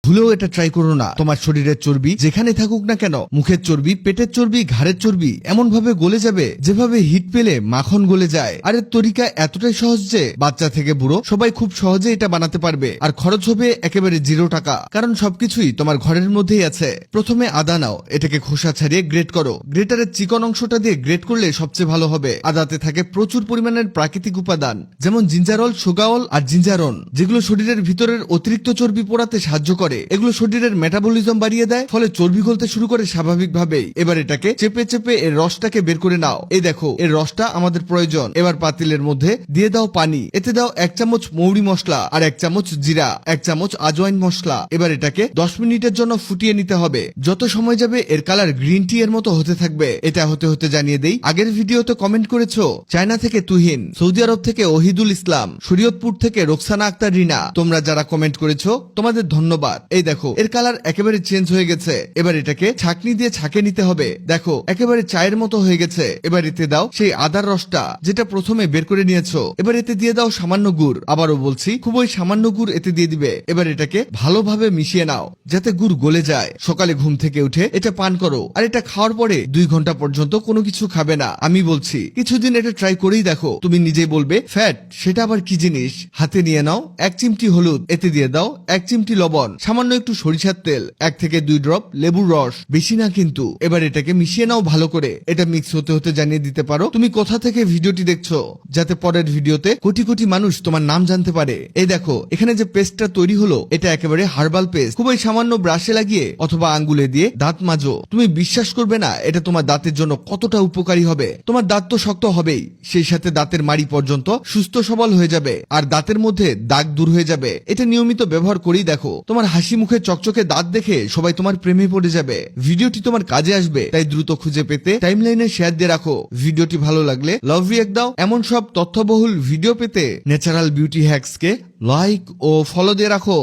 ভুলেও এটা ট্রাই করো না। তোমার শরীরের চর্বি যেখানে থাকুক না কেন, মুখের চর্বি, পেটের চর্বি, ঘাড়ের চর্বি এমন ভাবে গলে যাবে যেভাবে হিট পেলে মাখন গলে যায়। আর এর তরিকা এতটাই সহজ যে বাচ্চা থেকে বুড়ো সবাই খুব সহজে এটা বানাতে পারবে। আর খরচ হবে একেবারে 0 টাকা, কারণ সবকিছুই তোমার ঘরের মধ্যেই আছে। প্রথমে আদা নাও, এটাকে খোসা ছাড়িয়ে গ্রেট করো। গ্রেটারের চিকন অংশটা দিয়ে গ্রেট করলে সবচেয়ে ভালো হবে। আদাতে থাকে প্রচুর পরিমাণের প্রাকৃতিক উপাদান, যেমন জিঞ্জারল, সুগাওল আর জিঞ্জারন, যেগুলো শরীরের ভিতরের অতিরিক্ত চর্বি পোড়াতে সাহায্য করে। এগুলো শরীরের মেটাবলিজম বাড়িয়ে দেয়, ফলে চর্বি গলতে শুরু করে স্বাভাবিকভাবেই। এবার এটাকে চেপে চেপে এর রসটাকে বের করে নাও। এই দেখো, এর রসটা আমাদের প্রয়োজন। এবার পাতিলের মধ্যে দিয়ে দাও পানি, এতে দাও 1 চামচ মৌরি মশলা আর 1 চামচ জিরা, 1 চামচ আজওয়াইন মশলা। এবার এটাকে 10 মিনিটের জন্য ফুটিয়ে নিতে হবে। যত সময় যাবে এর কালার গ্রিন টি এর মতো হতে থাকবে। এটা হতে হতে জানিয়ে দেই, আগের ভিডিওতে কমেন্ট করেছো চায়না থেকে তুহিন, সৌদি আরব থেকে ওহিদুল ইসলাম, শরীয়তপুর থেকে রোকসানা আক্তার রিনা। তোমরা যারা কমেন্ট করেছো তোমাদের ধন্যবাদ। এই দেখো, এর কালার একেবারে চেঞ্জ হয়ে গেছে। এবার এটাকে ছাঁকনি দিয়ে ছাঁকে নিতে হবে। দেখো, একেবারে চায়ের মতো হয়ে গেছে। এবার এতে দাও সেই আদার রসটা যেটা প্রথমে বের করে নিয়েছো। এবার এতে দিয়ে দাও সামান্য গুড়। আবারও বলছি, খুবই সামান্য গুড় এতে দিয়ে দিবে। এবার এটাকে ভালোভাবে মিশিয়ে নাও যাতে গুড় গলে যায়। সকালে ঘুম থেকে উঠে এটা পান করো, আর এটা খাওয়ার পরে 2 ঘন্টা পর্যন্ত কোনো কিছু খাবে না। আমি বলছি, কিছুদিন এটা ট্রাই করেই দেখো, তুমি নিজেই বলবে ফ্যাট সেটা আবার কি জিনিস। হাতে নিয়ে নাও 1 চিমটি হলুদ, এতে দিয়ে দাও 1 চিমটি লবণ, সামান্য একটু সরিষার তেল, 1 থেকে 2 ড্রপ লেবুর রস, বেশি না কিন্তু। এবার এটাকে মিশিয়ে নাও ভালো করে। এটা মিক্স হতে হতে জানিয়ে দিতে পারো তুমি কোথা থেকে ভিডিওটি দেখছো, যাতে পরের ভিডিওতে কোটি কোটি মানুষ তোমার নাম জানতে পারে। এই দেখো, এখানে যে পেস্টটা তৈরি হলো এটা একেবারে হার্বাল পেস্ট। খুবই সামান্য ব্রাশে লাগিয়ে অথবা আঙ্গুলে দিয়ে দাঁত মাজো। তুমি বিশ্বাস করবে না এটা তোমার দাঁতের জন্য কতটা উপকারী হবে। তোমার দাঁত তো শক্ত হবেই, সেই সাথে দাঁতের মাড়ি পর্যন্ত সুস্থ সবল হয়ে যাবে, আর দাঁতের মধ্যে দাগ দূর হয়ে যাবে। এটা নিয়মিত ব্যবহার করেই দেখো, তোমার হাসি মুখে চকচকে দাঁত দেখে সবাই তোমার প্রেমে পড়ে যাবে। ভিডিওটি তোমার কাজে আসবে, তাই দ্রুত খুঁজে পেতে টাইমলাইনে শেয়ার দিয়ে রাখো। ভিডিওটি ভালো লাগলে লাভ রিঅ্যাক্ট দাও। এমন সব তথ্যবহুল ভিডিও পেতে ন্যাচারাল বিউটি হ্যাক্স কে লাইক ও ফলো দিয়ে রাখো।